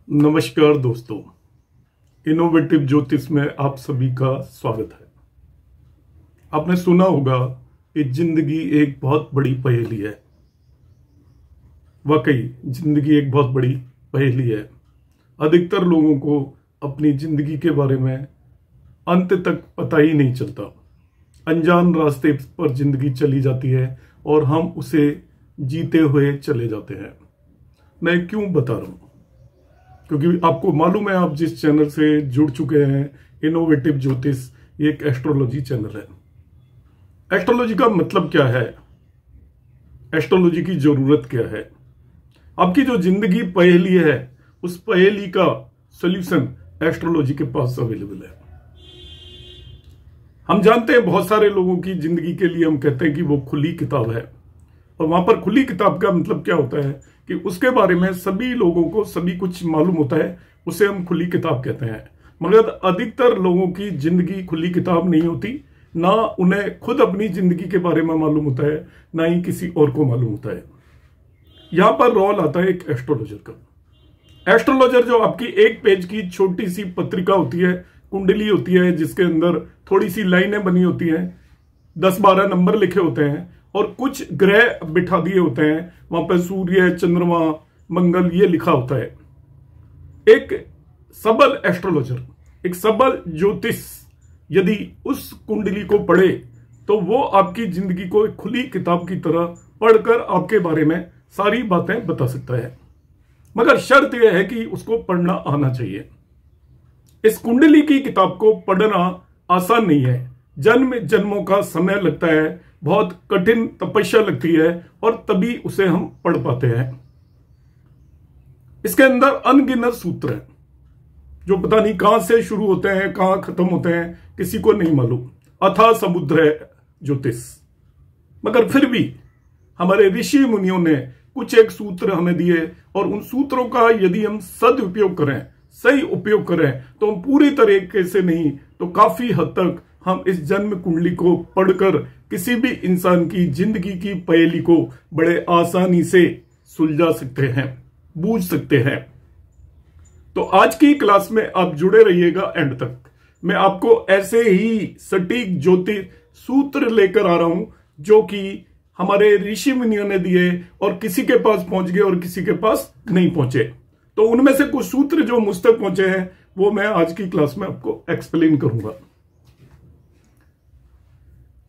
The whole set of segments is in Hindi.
नमस्कार दोस्तों, इनोवेटिव ज्योतिष में आप सभी का स्वागत है। आपने सुना होगा कि जिंदगी एक बहुत बड़ी पहेली है। वाकई जिंदगी एक बहुत बड़ी पहेली है। अधिकतर लोगों को अपनी जिंदगी के बारे में अंत तक पता ही नहीं चलता। अनजान रास्ते पर जिंदगी चली जाती है और हम उसे जीते हुए चले जाते हैं। मैं क्यों बता रहा हूं? क्योंकि आपको मालूम है, आप जिस चैनल से जुड़ चुके हैं, इनोवेटिव ज्योतिष, ये एक एस्ट्रोलॉजी चैनल है। एस्ट्रोलॉजी का मतलब क्या है? एस्ट्रोलॉजी की जरूरत क्या है? आपकी जो जिंदगी पहेली है, उस पहेली का सॉल्यूशन एस्ट्रोलॉजी के पास अवेलेबल है। हम जानते हैं बहुत सारे लोगों की जिंदगी के लिए हम कहते हैं कि वो खुली किताब है, और वहां पर खुली किताब का मतलब क्या होता है कि उसके बारे में सभी लोगों को सभी कुछ मालूम होता है, उसे हम खुली किताब कहते हैं। मगर अधिकतर लोगों की जिंदगी खुली किताब नहीं होती। ना उन्हें खुद अपनी जिंदगी के बारे में मालूम होता है, ना ही किसी और को मालूम होता है। यहां पर रोल आता है एक एस्ट्रोलॉजर का। एस्ट्रोलॉजर जो आपकी एक पेज की छोटी सी पत्रिका होती है, कुंडली होती है, जिसके अंदर थोड़ी सी लाइनें बनी होती हैं, 10-12 नंबर लिखे होते हैं और कुछ ग्रह बिठा दिए होते हैं। वहां पर सूर्य, चंद्रमा, मंगल ये लिखा होता है। एक सबल एस्ट्रोलॉजर, एक सबल ज्योतिष यदि उस कुंडली को पढ़े तो वो आपकी जिंदगी को एक खुली किताब की तरह पढ़कर आपके बारे में सारी बातें बता सकता है। मगर शर्त यह है कि उसको पढ़ना आना चाहिए। इस कुंडली की किताब को पढ़ना आसान नहीं है। जन्म जन्मों का समय लगता है, बहुत कठिन तपस्या लगती है, और तभी उसे हम पढ़ पाते हैं। इसके अंदर अनगिनत सूत्र हैं जो पता नहीं कहां से शुरू होते हैं, कहां खत्म होते हैं, किसी को नहीं मालूम। अथाह समुद्र है ज्योतिष। मगर फिर भी हमारे ऋषि मुनियों ने कुछ एक सूत्र हमें दिए, और उन सूत्रों का यदि हम सदुपयोग करें, सही उपयोग करें, तो हम पूरी तरीके से नहीं तो काफी हद तक हम इस जन्म कुंडली को पढ़कर किसी भी इंसान की जिंदगी की पहेली को बड़े आसानी से सुलझा सकते हैं, बूझ सकते हैं। तो आज की क्लास में आप जुड़े रहिएगा एंड तक। मैं आपको ऐसे ही सटीक ज्योतिष सूत्र लेकर आ रहा हूं जो कि हमारे ऋषि मुनियों ने दिए, और किसी के पास पहुंच गए और किसी के पास नहीं पहुंचे। तो उनमें से कुछ सूत्र जो मुझ तक पहुंचे हैं वो मैं आज की क्लास में आपको एक्सप्लेन करूंगा।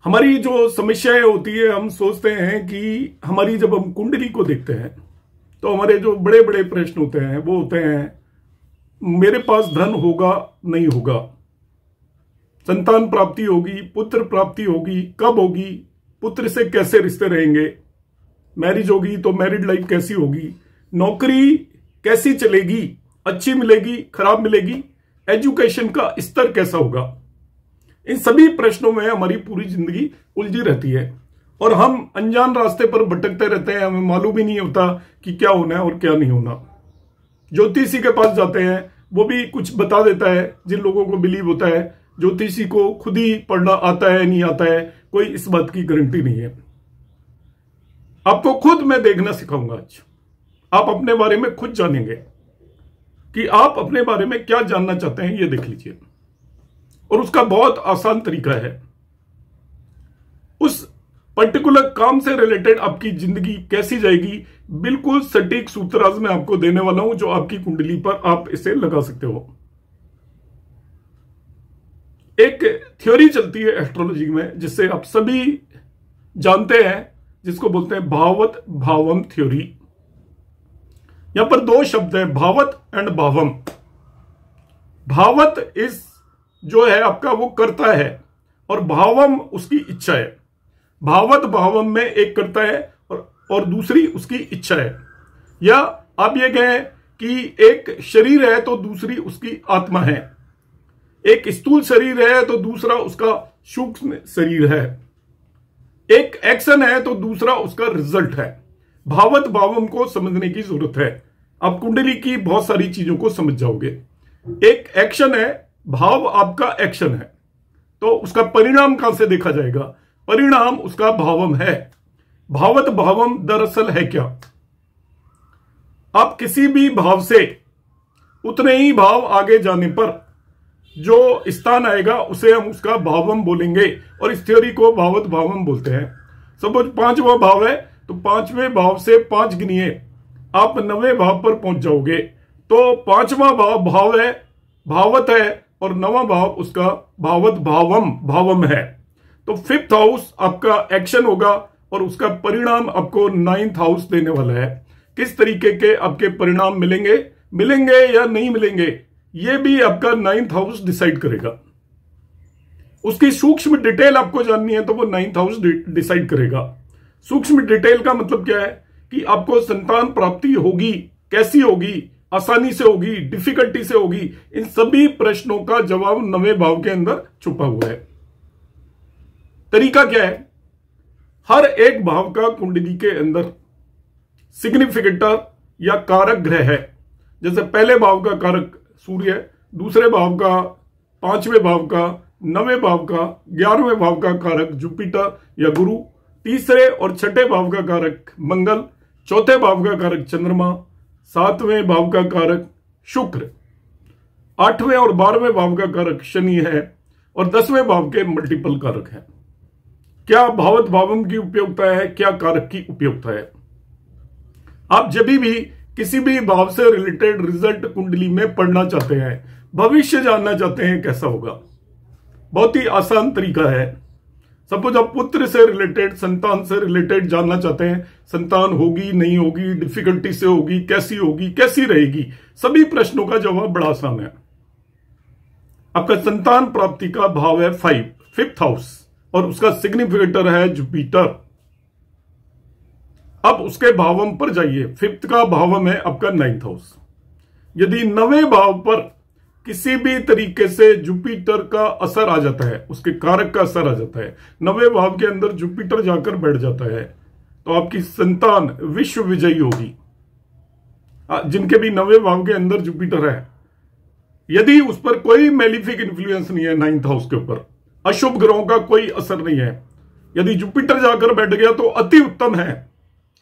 हमारी जो समस्याएं होती है, हम सोचते हैं कि हमारी जब हम कुंडली को देखते हैं तो हमारे जो बड़े बड़े प्रश्न होते हैं वो होते हैं, मेरे पास धन होगा नहीं होगा, संतान प्राप्ति होगी, पुत्र प्राप्ति होगी, कब होगी, पुत्र से कैसे रिश्ते रहेंगे, मैरिज होगी तो मैरिड लाइफ कैसी होगी, नौकरी कैसी चलेगी, अच्छी मिलेगी, खराब मिलेगी, एजुकेशन का स्तर कैसा होगा। इन सभी प्रश्नों में हमारी पूरी जिंदगी उलझी रहती है, और हम अनजान रास्ते पर भटकते रहते हैं। हमें मालूम ही नहीं होता कि क्या होना है और क्या नहीं होना। ज्योतिषी के पास जाते हैं, वो भी कुछ बता देता है। जिन लोगों को बिलीव होता है, ज्योतिषी को खुद ही पढ़ना आता है नहीं आता है, कोई इस बात की गारंटी नहीं है। आपको खुद मैं देखना सिखाऊंगा आज। आप अपने बारे में खुद जानेंगे कि आप अपने बारे में क्या जानना चाहते हैं, ये देख लीजिए। और उसका बहुत आसान तरीका है। उस पर्टिकुलर काम से रिलेटेड आपकी जिंदगी कैसी जाएगी, बिल्कुल सटीक सूत्र आज मैं आपको देने वाला हूं, जो आपकी कुंडली पर आप इसे लगा सकते हो। एक थ्योरी चलती है एस्ट्रोलॉजी में, जिससे आप सभी जानते हैं, जिसको बोलते हैं भावत भावम थ्योरी। यहां पर दो शब्द है, भावत एंड भावम। भावत इस जो है आपका वो करता है, और भावम उसकी इच्छा है। भावत भावम में एक करता है और दूसरी उसकी इच्छा है। या आप ये कहें कि एक शरीर है तो दूसरी उसकी आत्मा है, एक स्थूल शरीर है तो दूसरा उसका सूक्ष्म शरीर है, एक एक्शन है तो दूसरा उसका रिजल्ट है। भावत भावम को समझने की जरूरत है। आप कुंडली की बहुत सारी चीजों को समझ जाओगे। एक एक्शन है, भाव आपका एक्शन है, तो उसका परिणाम कहां से देखा जाएगा? परिणाम उसका भावम है। भावत भावम दरअसल है क्या? आप किसी भी भाव से उतने ही भाव आगे जाने पर जो स्थान आएगा उसे हम उसका भावम बोलेंगे, और इस थ्योरी को भावत भावम बोलते हैं। सपोज 5वां भाव है तो 5वें भाव से 5 गिनिए, आप 9वें भाव पर पहुंच जाओगे। तो 5वां भाव है भावत है, और 9वां भाव उसका भावत भावम है। तो 5th हाउस आपका एक्शन होगा और उसका परिणाम आपको 9th हाउस देने वाला है। किस तरीके के आपके परिणाम मिलेंगे या नहीं मिलेंगे, ये भी आपका 9th हाउस डिसाइड करेगा। उसकी सूक्ष्म डिटेल आपको जाननी है तो वो 9th हाउस डिसाइड करेगा। सूक्ष्म डिटेल का मतलब क्या है कि आपको संतान प्राप्ति होगी, कैसी होगी, आसानी से होगी, डिफिकल्टी से होगी, इन सभी प्रश्नों का जवाब 9वें भाव के अंदर छुपा हुआ है। तरीका क्या है, हर एक भाव का कुंडली के अंदर सिग्निफिकेटर या कारक ग्रह है। जैसे पहले भाव का कारक सूर्य, दूसरे भाव का, 5वें भाव का, 9वें भाव का, 11वें भाव का कारक जुपिटर या गुरु, तीसरे और छठे भाव का कारक मंगल, चौथे भाव का कारक चंद्रमा, 7वें भाव का कारक शुक्र, 8वें और 12वें भाव का कारक शनि है, और 10वें भाव के मल्टीपल कारक हैं। क्या भावत भावम की उपयोगिता है, क्या कारक की उपयोगिता है। आप जब भी किसी भी भाव से रिलेटेड रिजल्ट कुंडली में पढ़ना चाहते हैं, भविष्य जानना चाहते हैं कैसा होगा, बहुत ही आसान तरीका है। सपोज आप पुत्र से रिलेटेड, संतान से रिलेटेड जानना चाहते हैं, संतान होगी नहीं होगी, डिफिकल्टी से होगी, कैसी रहेगी, सभी प्रश्नों का जवाब बड़ा आसान है। आपका संतान प्राप्ति का भाव है 5th हाउस, और उसका सिग्निफिकेटर है जुपिटर। अब उसके भावम पर जाइए। 5th का भावम है आपका 9th हाउस। यदि 9वें भाव पर किसी भी तरीके से जुपिटर का असर आ जाता है, उसके कारक का असर आ जाता है, 9वें भाव के अंदर जुपिटर जाकर बैठ जाता है, तो आपकी संतान विश्व विजयी होगी। जिनके भी 9वें भाव के अंदर जुपिटर है, यदि उस पर कोई मेलिफिक इन्फ्लुएंस नहीं है 9th हाउस के ऊपर, अशुभ ग्रहों का कोई असर नहीं है, यदि जुपिटर जाकर बैठ गया तो अति उत्तम है।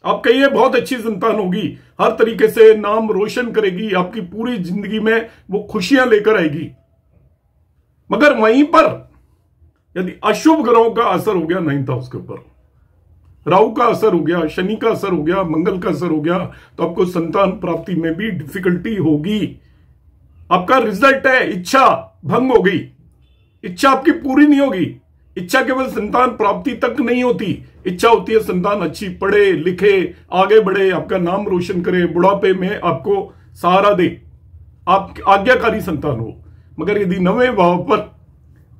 आप कहिए बहुत अच्छी संतान होगी, हर तरीके से नाम रोशन करेगी, आपकी पूरी जिंदगी में वो खुशियां लेकर आएगी। मगर वहीं पर यदि अशुभ ग्रहों का असर हो गया 9th हाउस के ऊपर, राहु का असर हो गया, शनि का असर हो गया, मंगल का असर हो गया, तो आपको संतान प्राप्ति में भी डिफिकल्टी होगी। आपका रिजल्ट है इच्छा भंग हो गई, इच्छा आपकी पूरी नहीं होगी। इच्छा केवल संतान प्राप्ति तक नहीं होती, इच्छा होती है संतान अच्छी पढ़े लिखे, आगे बढ़े, आपका नाम रोशन करे, बुढ़ापे में आपको सहारा दे, आप आज्ञाकारी संतान हो। मगर यदि 9वें भाव पर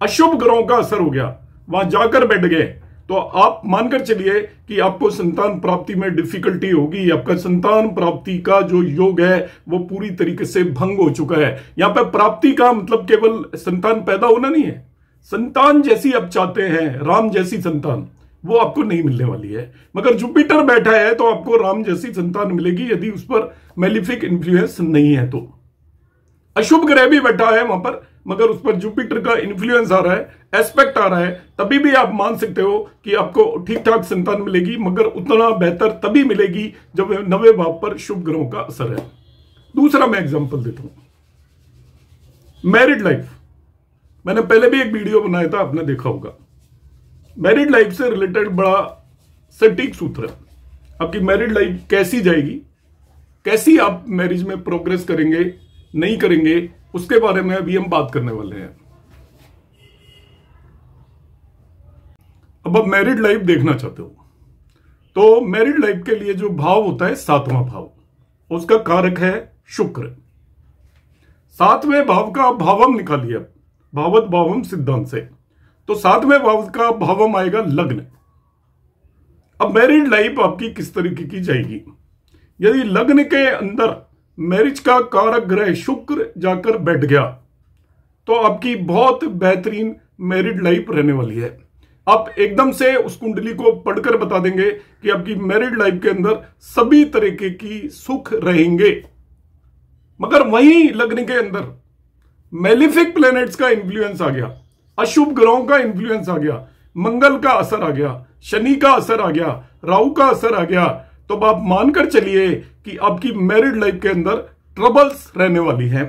अशुभ ग्रहों का असर हो गया, वहां जाकर बैठ गए, तो आप मानकर चलिए कि आपको संतान प्राप्ति में डिफिकल्टी होगी। आपका संतान प्राप्ति का जो योग है वो पूरी तरीके से भंग हो चुका है। यहां पर प्राप्ति का मतलब केवल संतान पैदा होना नहीं है, संतान जैसी आप चाहते हैं, राम जैसी संतान, वो आपको नहीं मिलने वाली है। मगर जुपिटर बैठा है तो आपको राम जैसी संतान मिलेगी, यदि उस पर मेलिफिक इन्फ्लुएंस नहीं है तो। अशुभ ग्रह भी बैठा है वहां पर, मगर उस पर जुपिटर का इन्फ्लुएंस आ रहा है, एस्पेक्ट आ रहा है, तभी भी आप मान सकते हो कि आपको ठीक ठाक संतान मिलेगी, मगर उतना बेहतर तभी मिलेगी जब 9वें भाव पर शुभ ग्रहों का असर है। दूसरा मैं एग्जांपल देता हूं, मैरिड लाइफ। मैंने पहले भी एक वीडियो बनाया था, आपने देखा होगा। मैरिड लाइफ से रिलेटेड बड़ा सटीक सूत्र है। आपकी मैरिड लाइफ कैसी जाएगी, कैसी आप मैरिज में प्रोग्रेस करेंगे नहीं करेंगे, उसके बारे में अभी हम बात करने वाले हैं। अब आप मैरिड लाइफ देखना चाहते हो तो मैरिड लाइफ के लिए जो भाव होता है 7वां भाव, उसका कारक है शुक्र। 7वें भाव का भावम निकालिए भावत भावम सिद्धांत से, तो 7वें भाव का भावम आएगा लग्न। अब मैरिड लाइफ आपकी किस तरीके की जाएगी, यदि लग्न के अंदर मैरिज का कारक ग्रह शुक्र जाकर बैठ गया तो आपकी बहुत बेहतरीन मैरिड लाइफ रहने वाली है। आप एकदम से उस कुंडली को पढ़कर बता देंगे कि आपकी मैरिड लाइफ के अंदर सभी तरीके की सुख रहेंगे। मगर वहीं लग्न के अंदर मेलिफिक प्लैनेट्स का इन्फ्लुएंस आ गया, अशुभ ग्रहों का इन्फ्लुएंस आ गया, मंगल का असर आ गया, शनि का असर आ गया, राहु का असर आ गया, तो आप मानकर चलिए कि आपकी मैरिड लाइफ के अंदर ट्रबल्स रहने वाली हैं।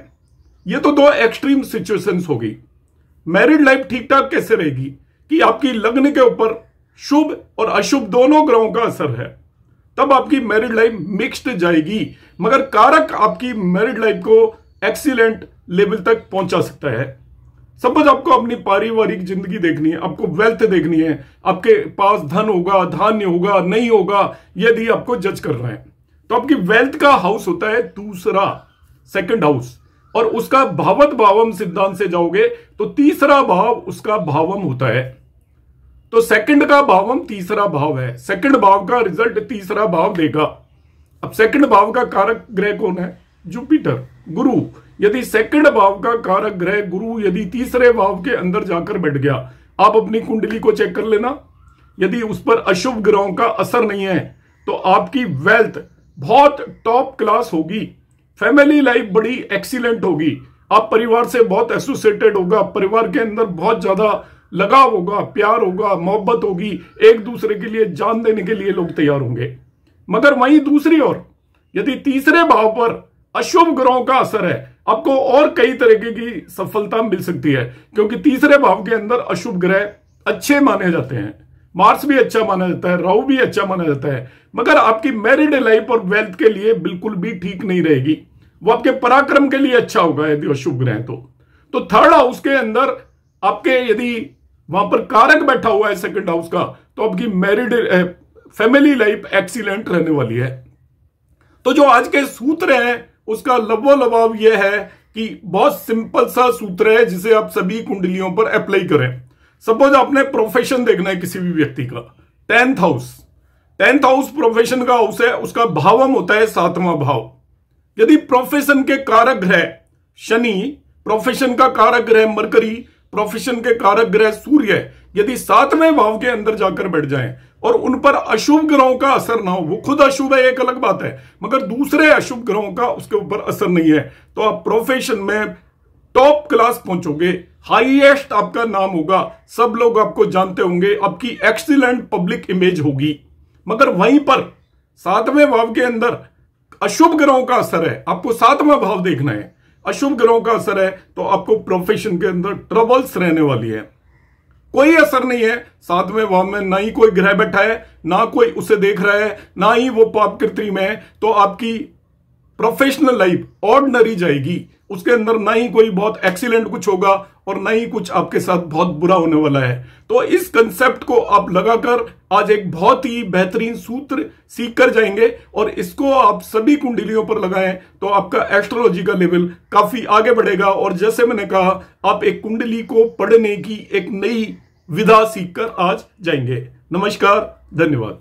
ये तो दो एक्सट्रीम सिचुएशंस होगी। मैरिड लाइफ ठीक ठाक कैसे रहेगी कि आपकी लग्न के ऊपर शुभ और अशुभ दोनों ग्रहों का असर है, तब आपकी मैरिड लाइफ मिक्स्ड जाएगी। मगर कारक आपकी मैरिड लाइफ को एक्सीलेंट लेवल तक पहुंचा सकता है। सपोज आपको अपनी पारिवारिक जिंदगी देखनी है, आपको वेल्थ देखनी है, आपके पास धन होगा, धान्य होगा, नहीं होगा, यदि आपको जज कर रहे हैं तो आपकी वेल्थ का हाउस होता है दूसरा, सेकंड हाउस, और उसका भावत भावम सिद्धांत से जाओगे तो तीसरा भाव उसका भावम होता है। तो सेकंड का भावम तीसरा भाव है, सेकंड भाव का रिजल्ट तीसरा भाव देगा। अब सेकंड भाव का कारक ग्रह कौन है? जुपिटर, गुरु। यदि सेकंड भाव का कारक ग्रह गुरु यदि तीसरे भाव के अंदर जाकर बैठ गया, आप अपनी कुंडली को चेक कर लेना, यदि उस पर अशुभ ग्रहों का असर नहीं है तो आपकी वेल्थ बहुत टॉप क्लास होगी, फैमिली लाइफ बड़ी एक्सीलेंट होगी, आप परिवार से बहुत एसोसिएटेड होगा, परिवार के अंदर बहुत ज्यादा लगाव होगा, प्यार होगा, मोहब्बत होगी, एक दूसरे के लिए जान देने के लिए लोग तैयार होंगे। मगर वहीं दूसरी ओर यदि तीसरे भाव पर अशुभ ग्रहों का असर है, आपको और कई तरीके की सफलता मिल सकती है, क्योंकि तीसरे भाव के अंदर अशुभ ग्रह अच्छे माने जाते हैं। मार्स भी अच्छा माना जाता है, राहु भी अच्छा माना जाता है, मगर आपकी मैरिड लाइफ और वेल्थ के लिए बिल्कुल भी ठीक नहीं रहेगी। वो आपके पराक्रम के लिए अच्छा होगा यदि अशुभ ग्रह तो थर्ड हाउस के अंदर आपके यदि वहां पर कारक बैठा हुआ है सेकंड हाउस का, तो आपकी मैरिड फैमिली लाइफ एक्सीलेंट रहने वाली है। तो जो आज के सूत्र हैं उसका लबो-लबाब यह है कि बहुत सिंपल सा सूत्र है जिसे आप सभी कुंडलियों पर अप्लाई करें। सपोज आपने प्रोफेशन देखना है किसी भी व्यक्ति का, 10th हाउस प्रोफेशन का हाउस है, उसका भावम होता है 7वां भाव। यदि प्रोफेशन के कारक ग्रह शनि, प्रोफेशन का कारक ग्रह मरकरी, प्रोफेशन के कारक ग्रह सूर्य यदि 7वें भाव के अंदर जाकर बैठ जाएं और उन पर अशुभ ग्रहों का असर ना हो, वो खुद अशुभ है एक अलग बात है, मगर दूसरे अशुभ ग्रहों का उसके ऊपर असर नहीं है, तो आप प्रोफेशन में टॉप क्लास पहुंचोगे, हाईएस्ट आपका नाम होगा, सब लोग आपको जानते होंगे, आपकी एक्सीलेंट पब्लिक इमेज होगी। मगर वहीं पर 7वें भाव के अंदर अशुभ ग्रहों का असर है, आपको 7वां भाव देखना है, अशुभ ग्रहों का असर है तो आपको प्रोफेशन के अंदर ट्रबल्स रहने वाली है। कोई असर नहीं है 7वें भाव में, ना ही कोई ग्रह बैठा है, ना कोई उसे देख रहा है, ना ही वो पापकृति में है, तो आपकी प्रोफेशनल लाइफ ऑर्डिनरी जाएगी, उसके अंदर ना ही कोई बहुत एक्सीलेंट कुछ होगा और ना ही कुछ आपके साथ बहुत बुरा होने वाला है। तो इस कंसेप्ट को आप लगाकर आज एक बहुत ही बेहतरीन सूत्र सीख कर जाएंगे और इसको आप सभी कुंडलियों पर लगाएं तो आपका एस्ट्रोलॉजी का लेवल काफी आगे बढ़ेगा। और जैसे मैंने कहा, आप एक कुंडली को पढ़ने की एक नई विधा सीखकर आज जाएंगे। नमस्कार, धन्यवाद।